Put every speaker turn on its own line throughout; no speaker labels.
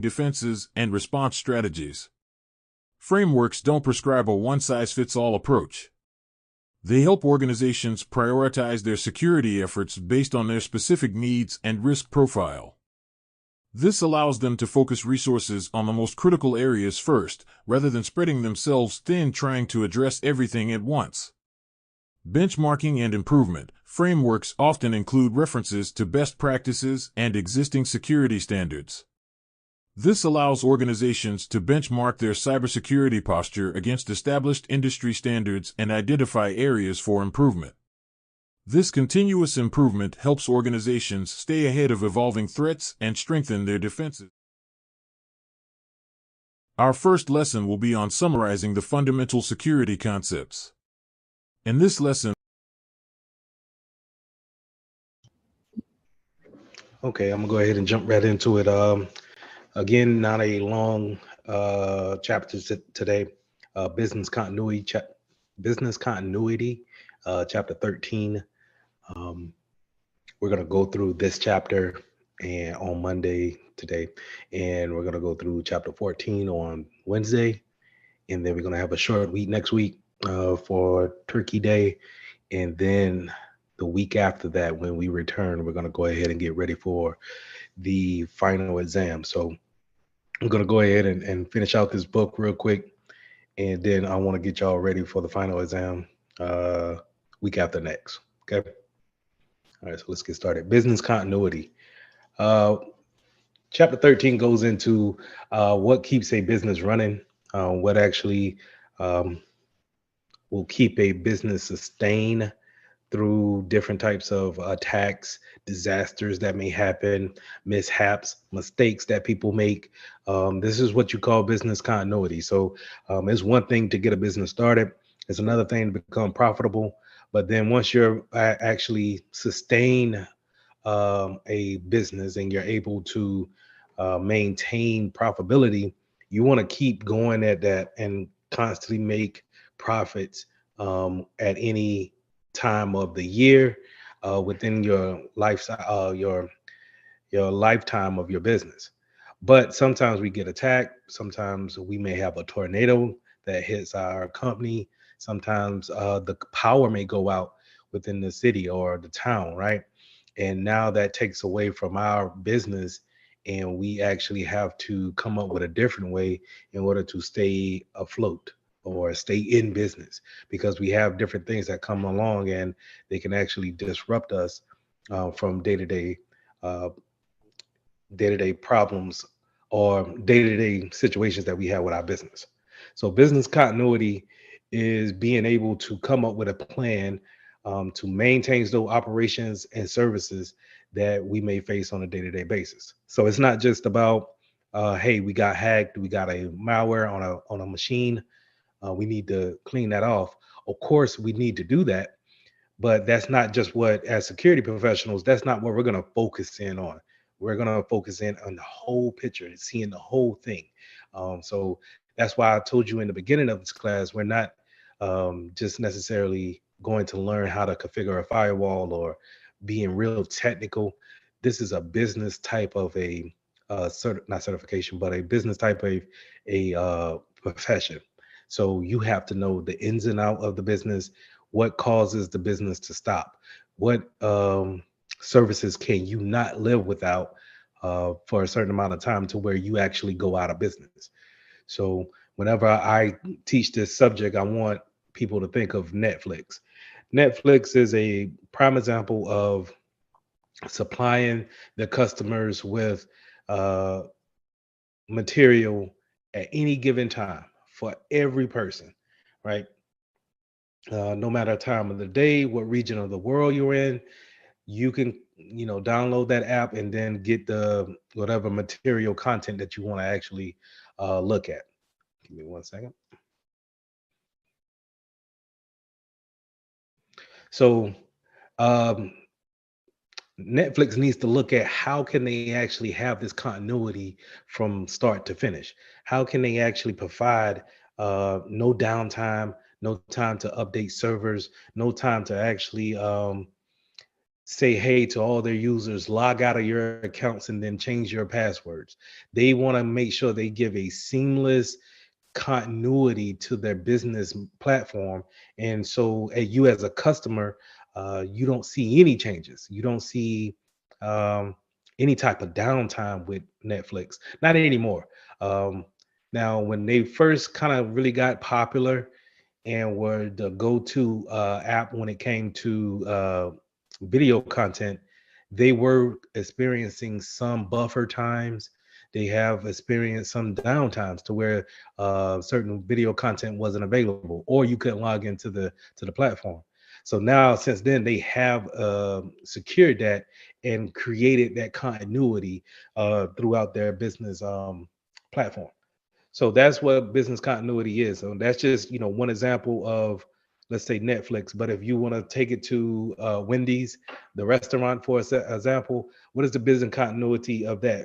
defenses, and response strategies. Frameworks don't prescribe a one-size-fits-all approach. They help organizations prioritize their security efforts based on their specific needs and risk profile. This allows them to focus resources on the most critical areas first, rather than spreading themselves thin trying to address everything at once. Benchmarking and improvement. Frameworks often include references to best practices and existing security standards. This allows organizations to benchmark their cybersecurity posture against established industry standards and identify areas for improvement. This continuous improvement helps organizations stay ahead of evolving threats and strengthen their defenses. Our first lesson will be on summarizing the fundamental security concepts. In this lesson,
Okay, I'm gonna go ahead and jump right into it. Again, not a long chapter today. Business continuity, chapter 13. We're gonna go through this chapter and on Monday today, and we're gonna go through chapter 14 on Wednesday, and then we're gonna have a short week next week for Turkey Day, and then the week after that, when we return, we're gonna go ahead and get ready for the final exam. So I'm gonna go ahead and finish out this book real quick, and then I want to get y'all ready for the final exam week after next. Okay. All right, so let's get started. Business continuity. Chapter 13 goes into what keeps a business running, what actually will keep a business sustained through different types of attacks, disasters that may happen, mishaps, mistakes that people make. This is what you call business continuity. So it's one thing to get a business started. It's another thing to become profitable. But then once you're actually sustain a business and you're able to maintain profitability, you want to keep going at that and constantly make profits at any time of the year within your lifestyle, your lifetime of your business. But sometimes we get attacked. Sometimes we may have a tornado that hits our company. Sometimes the power may go out within the city or the town, right? And now that takes away from our business, and we actually have to come up with a different way in order to stay afloat or stay in business, because we have different things that come along and they can actually disrupt us from day-to-day problems or day-to-day situations that we have with our business. So business continuity is being able to come up with a plan to maintain those operations and services that we may face on a day-to-day basis. So it's not just about hey, we got hacked, we got a malware on a machine, we need to clean that off. Of course, we need to do that, but that's not just what, as security professionals, that's not what we're going to focus in on. We're going to focus in on the whole picture and seeing the whole thing. So that's why I told you in the beginning of this class, we're not just necessarily going to learn how to configure a firewall or being real technical. This is a business type of a not certification, but a business type of a profession. So you have to know the ins and out of the business, what causes the business to stop, what services can you not live without for a certain amount of time to where you actually go out of business. So whenever I teach this subject, I want people to think of Netflix. Netflix is a prime example of supplying the customers with uh, material at any given time for every person, right? No matter time of the day, what region of the world you're in, you can, download that app and then get the whatever material content that you want to actually look at. Give me 1 second. So um, Netflix needs to look at how can they actually have this continuity from start to finish. How can they actually provide no downtime, no time to update servers, no time to actually say hey to all their users, log out of your accounts, and then change your passwords. They want to make sure they give a seamless continuity to their business platform. And so, you as a customer, you don't see any changes. You don't see um, any type of downtime with Netflix. Not anymore. Um, Now, when they first kind of really got popular and were the go-to app when it came to video content, they were experiencing some buffer times. They have experienced some downtimes to where certain video content wasn't available, or you couldn't log into the platform. So now, since then, they have secured that and created that continuity throughout their business platform. So that's what business continuity is. So that's just one example of, let's say, Netflix. But if you want to take it to Wendy's, the restaurant, for example, what is the business continuity of that?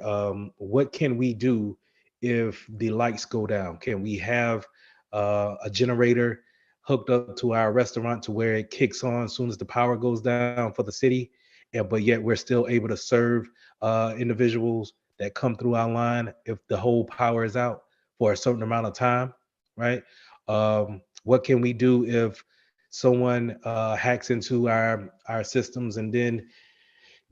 What can we do if the lights go down? Can we have a generator hooked up to our restaurant to where it kicks on as soon as the power goes down for the city, and but yet we're still able to serve individuals that come through our line if the whole power is out for a certain amount of time, right? What can we do if someone hacks into our systems and then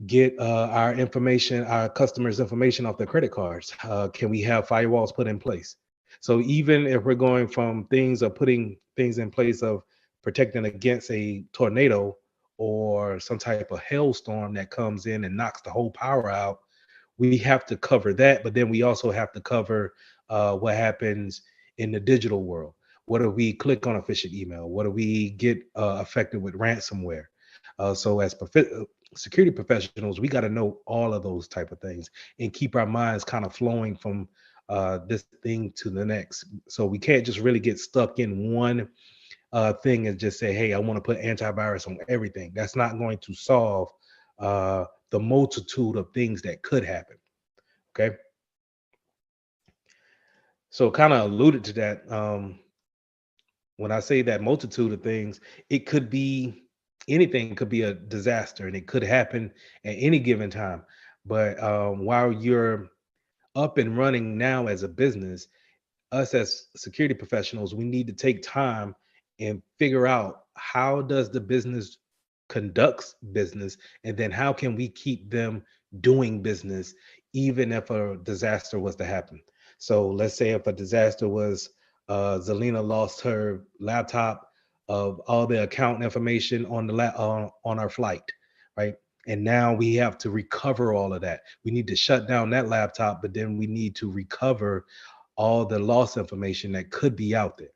get our information, our customers' information off their credit cards? Can we have firewalls put in place? So even if we're going from things of putting things in place of protecting against a tornado or some type of hailstorm that comes in and knocks the whole power out, we have to cover that, but then we also have to cover what happens in the digital world. What if we click on a phishing email? What if we get affected with ransomware? So as security professionals, we got to know all of those type of things and keep our minds kind of flowing from this thing to the next. So we can't just really get stuck in one thing and just say, hey, I want to put antivirus on everything. That's not going to solve the multitude of things that could happen. Okay. So kind of alluded to that. When I say that multitude of things, it could be anything, could be a disaster, and it could happen at any given time. But while you're up and running now as a business, us as security professionals, we need to take time and figure out how does the business conducts business, and then how can we keep them doing business even if a disaster was to happen. So let's say if a disaster was, Zelina lost her laptop of all the account information on on our flight, right? And now we have to recover all of that. We need to shut down that laptop, but then we need to recover all the loss information that could be out there.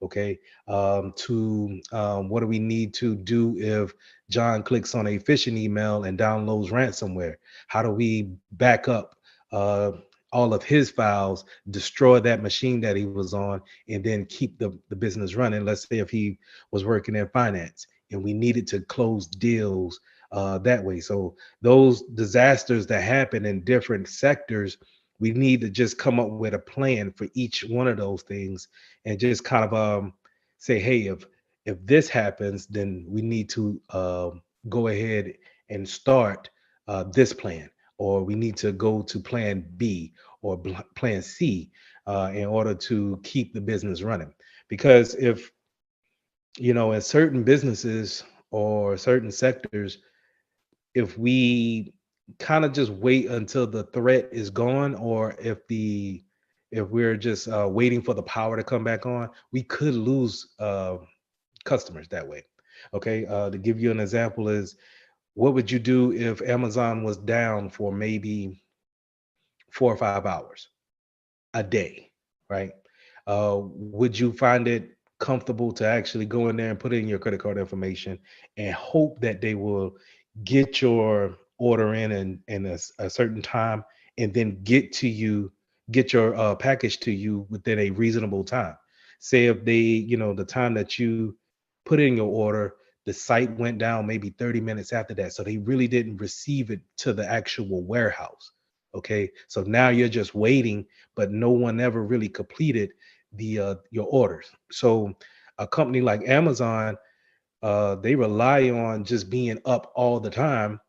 Okay. To What do we need to do if John clicks on a phishing email and downloads ransomware? How do we back up uh, all of his files, destroy that machine that he was on, and then keep the business running? Let's say if he was working in finance and we needed to close deals that way. So those disasters that happen in different sectors, we need to just come up with a plan for each one of those things and just kind of say, hey, if this happens, then we need to go ahead and start this plan, or we need to go to plan B or plan C in order to keep the business running. Because if in certain businesses or certain sectors, if we kind of just wait until the threat is gone, or if we're just waiting for the power to come back on, we could lose customers that way. Okay, to give you an example is, what would you do if Amazon was down for maybe 4 or 5 hours a day, right? Would you find it comfortable to actually go in there and put in your credit card information and hope that they will get your order in a certain time, and then get your package to you within a reasonable time? Say if the time that you put in your order, the site went down maybe 30 minutes after that. So they really didn't receive it to the actual warehouse. Okay. So now you're just waiting, but no one ever really completed the your orders. So a company like Amazon, they rely on just being up all the time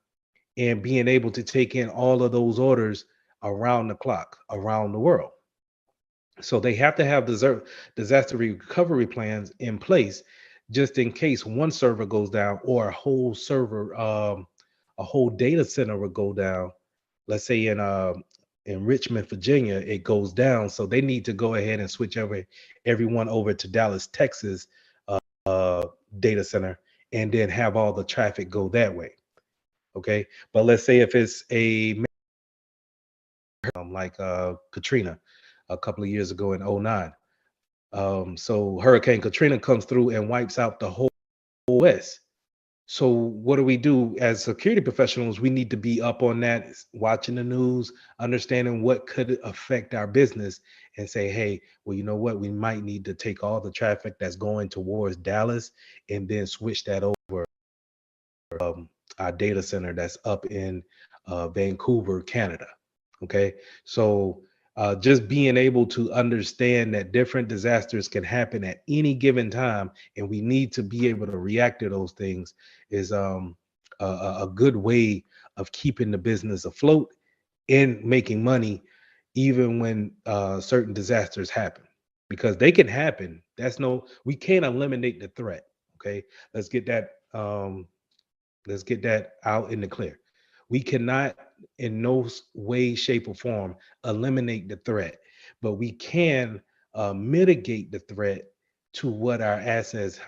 and being able to take in all of those orders around the clock, around the world. So they have to have disaster recovery plans in place just in case one server goes down or a whole server, a whole data center will go down. Let's say in Richmond, Virginia, it goes down. So they need to go ahead and switch everyone over to Dallas, Texas uh, data center, and then have all the traffic go that way. Okay. But let's say if it's a like Katrina a couple of years ago in '09. So Hurricane Katrina comes through and wipes out the whole West. So what do we do as security professionals? We need to be up on that, watching the news, understanding what could affect our business, and say, hey, well, you know what? We might need to take all the traffic that's going towards Dallas and then switch that over our data center that's up in Vancouver, Canada. Okay. So just being able to understand that different disasters can happen at any given time, and we need to be able to react to those things is a good way of keeping the business afloat and making money, even when certain disasters happen, because they can happen. We can't eliminate the threat. Okay. Let's get that. Let's get that out in the clear. We cannot, in no way, shape, or form, eliminate the threat, but we can mitigate the threat to what our assets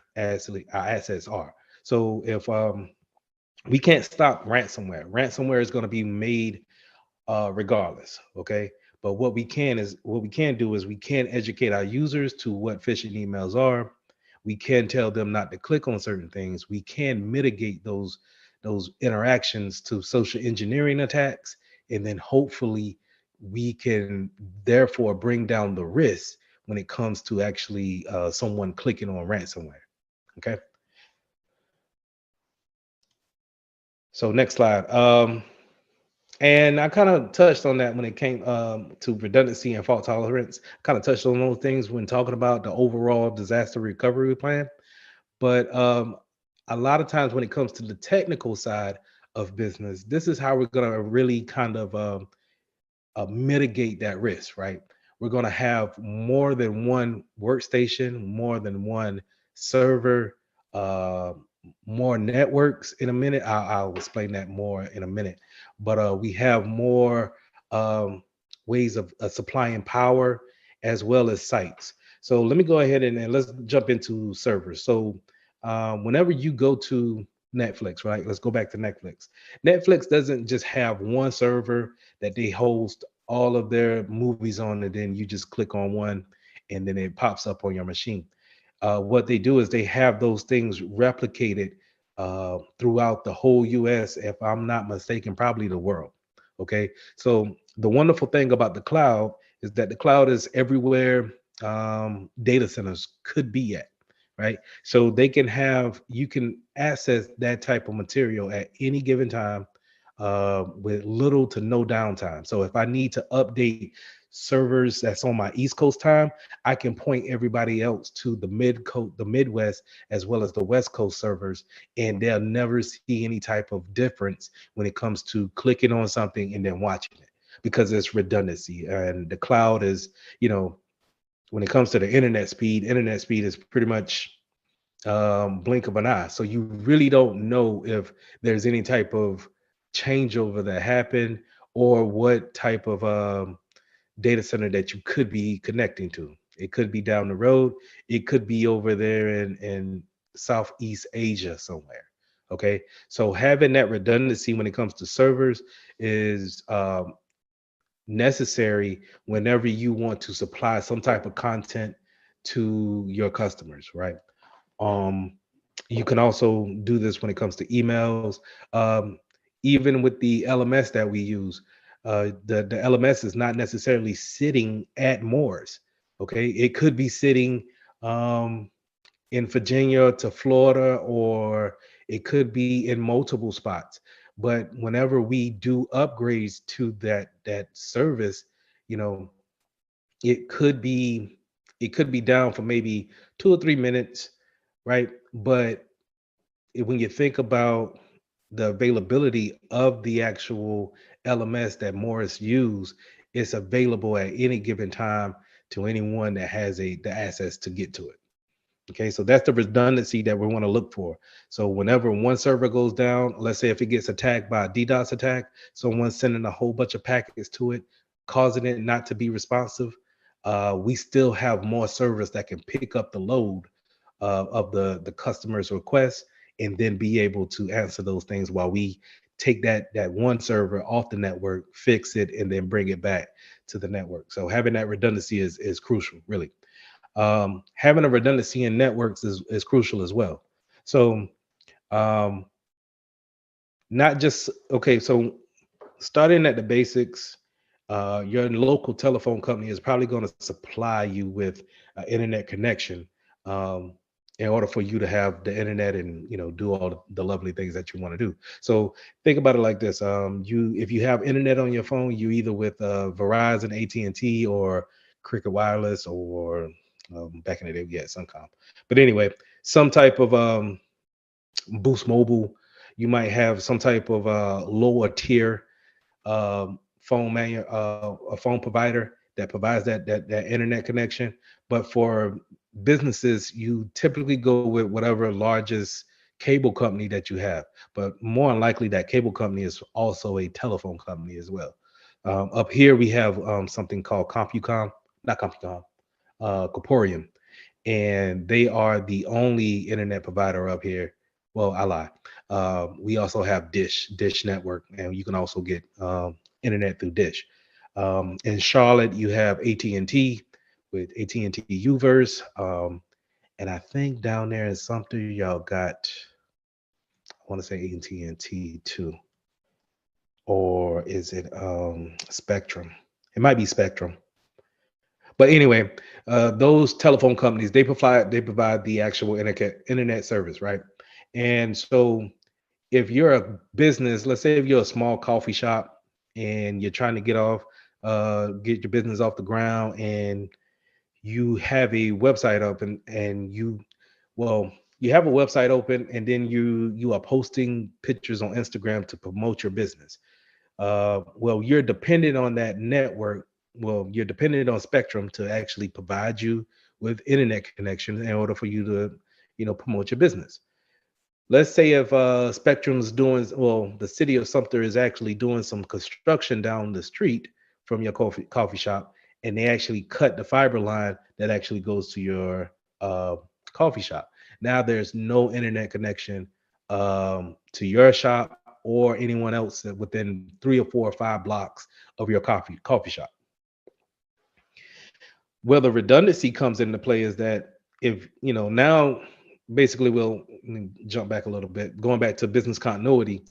are. So if we can't stop ransomware is going to be made regardless. Okay. But what we can do is we can educate our users to what phishing emails are. We can tell them not to click on certain things. We can mitigate those interactions to social engineering attacks, and then hopefully we can therefore bring down the risk when it comes to actually someone clicking on ransomware. Okay. So next slide. And I kind of touched on that when it came to redundancy and fault tolerance. Kind of touched on those things when talking about the overall disaster recovery plan. But a lot of times when it comes to the technical side of business, this is how we're going to really kind of mitigate that risk, right? We're going to have more than one workstation, more than one server, uh, more networks in a minute. I'll explain that more in a minute. But we have more ways of supplying power as well as sites. So let me go ahead and let's jump into servers. So whenever you go to Netflix, right? Let's go back to Netflix. Netflix doesn't just have one server that they host all of their movies on, and then you just click on one and then it pops up on your machine. What they do is they have those things replicated throughout the whole US, if I'm not mistaken, probably the world. Okay. So the wonderful thing about the cloud is that the cloud is everywhere data centers could be at, right? So you can access that type of material at any given time with little to no downtime. So if I need to update servers that's on my East Coast time, I can point everybody else to the Midwest, as well as the West Coast servers, and they'll never see any type of difference when it comes to clicking on something and then watching it, because it's redundancy. And the cloud is, when it comes to the internet speed is pretty much blink of an eye. So you really don't know if there's any type of changeover that happened, or what type of data center that you could be connecting to. It could be down the road. It could be over there in Southeast Asia somewhere. Okay. So having that redundancy when it comes to servers is necessary whenever you want to supply some type of content to your customers, right? Um, you can also do this when it comes to emails. Even with the LMS that we use, the LMS is not necessarily sitting at Moores. Okay, it could be sitting in Virginia to Florida, or it could be in multiple spots. But whenever we do upgrades to that service, you know, it could be down for maybe 2 or 3 minutes, right? But when you think about the availability of the actual LMS that Morris use, it's available at any given time to anyone that has the access to get to it. Okay, so that's the redundancy that we want to look for. So whenever one server goes down, let's say if it gets attacked by a DDoS attack, someone's sending a whole bunch of packets to it, causing it not to be responsive, we still have more servers that can pick up the load of the customer's request and then be able to answer those things while we take that one server off the network, fix it, and then bring it back to the network. So having that redundancy is crucial, really. Having a redundancy in networks is crucial as well. So um, not just okay. So starting at the basics, your local telephone company is probably going to supply you with internet connection um, in order for you to have the internet and do all the lovely things that you want to do. So think about it like this: you if you have internet on your phone, you either with Verizon, AT&T, or Cricket Wireless, or back in the day, yeah, Suncom. But anyway, some type of Boost Mobile. You might have some type of lower tier a phone provider that provides that internet connection. But for businesses, you typically go with whatever largest cable company that you have. But more than likely, that cable company is also a telephone company as well. Up here, we have something called CompuCom, not CompuCom, Corporium, and they are the only internet provider up here. Well, I lie. We also have Dish Network, and you can also get internet through Dish. In Charlotte, you have AT&T with AT&T Uverse, and I think down there in Sumter, y'all got, I want to say AT&T too, or is it Spectrum? It might be Spectrum. But anyway, those telephone companies, they provide the actual internet service, right? And so if you're a business, let's say if you're a small coffee shop and you're trying to get your business off the ground, and you have a website open, and well, you have a website open, and then you are posting pictures on Instagram to promote your business. Well, you're dependent on that network. Well, you're dependent on Spectrum to actually provide you with internet connection in order for you to, promote your business. Let's say if Spectrum's doing, well, the city of Sumter is actually doing some construction down the street from your coffee shop, and they actually cut the fiber line that actually goes to your coffee shop. Now there's no internet connection to your shop or anyone else within 3 or 4 or 5 blocks of your coffee shop. Where the redundancy comes into play is that if now basically let me jump back a little bit, going back to business continuity.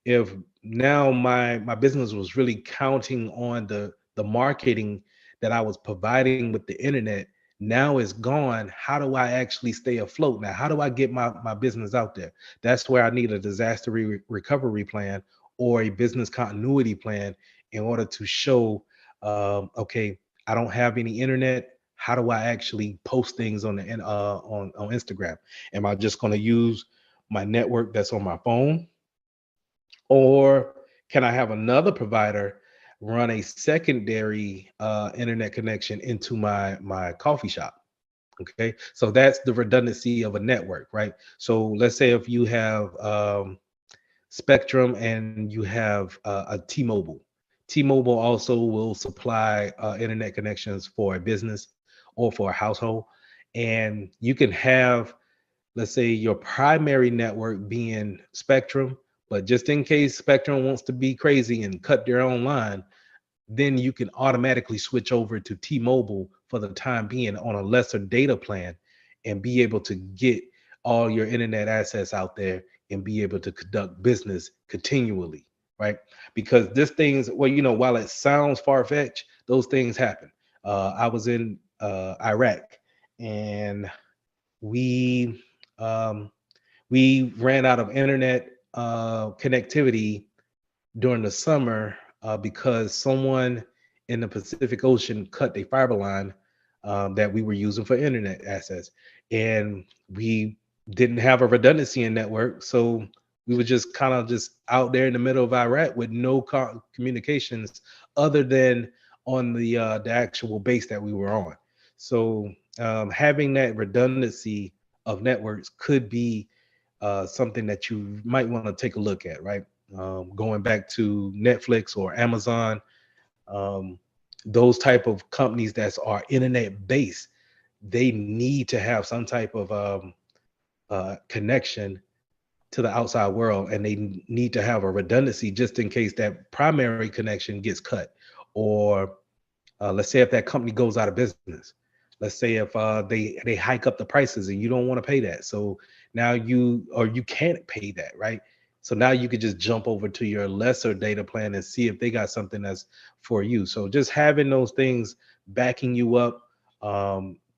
If now my business was really counting on the marketing that I was providing with the internet, now it's gone. How do I actually stay afloat now? How do I get my business out there? That's where I need a disaster recovery plan or a business continuity plan in order to show, okay, I don't have any internet. How do I actually post things on Instagram? Am I just going to use my network that's on my phone, or can I have another provider run a secondary internet connection into my coffee shop? Okay, so that's the redundancy of a network, right? So let's say if you have Spectrum and you have a T-Mobile. T-Mobile also will supply internet connections for a business or for a household, and you can have, let's say, your primary network being Spectrum, but just in case Spectrum wants to be crazy and cut their own line, then you can automatically switch over to T-Mobile for the time being on a lesser data plan and be able to get all your internet access out there and be able to conduct business continually, right? Because this things, well, while it sounds far-fetched, those things happen. I was in Iraq, and we um, we ran out of internet connectivity during the summer because someone in the Pacific Ocean cut a fiber line that we were using for internet access, and we didn't have a redundancy in network, so we were just kind of just out there in the middle of Iraq with no communications other than on the actual base that we were on. So having that redundancy of networks could be something that you might want to take a look at, right? Going back to Netflix or Amazon, um, those type of companies that are internet based, they need to have some type of connection to the outside world, and they need to have a redundancy just in case that primary connection gets cut, or let's say if that company goes out of business. Let's say if they hike up the prices and you don't want to pay that, so now you can't pay that, right? So now you could just jump over to your lesser data plan and see if they got something that's for you. So just having those things backing you up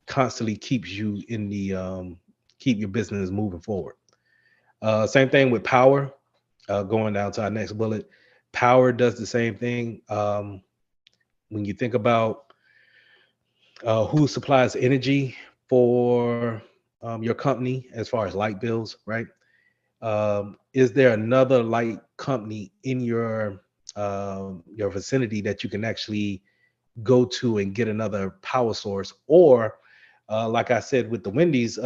constantly keeps you in the keep your business moving forward. Same thing with power. Going down to our next bullet, power does the same thing. When you think about who supplies energy for your company as far as light bills, right? Is there another light company in your vicinity that you can actually go to and get another power source? Or, like I said with the Wendy's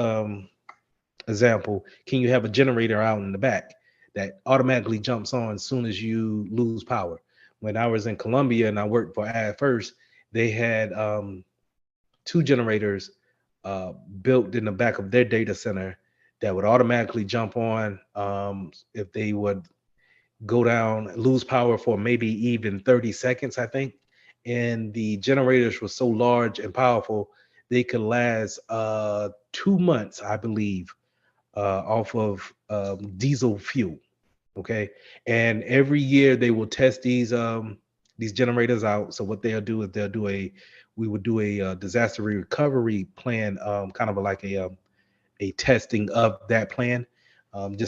example, can you have a generator out in the back that automatically jumps on as soon as you lose power? When I was in Colombia and I worked for Ad First, they had two generators built in the back of their data center that would automatically jump on if they would go down, lose power for maybe even 30 seconds, I think. And the generators were so large and powerful, they could last 2 months, I believe, off of diesel fuel. Okay, and every year they will test these generators out. So what they'll do is we would do a disaster recovery plan, kind of like a testing of that plan, just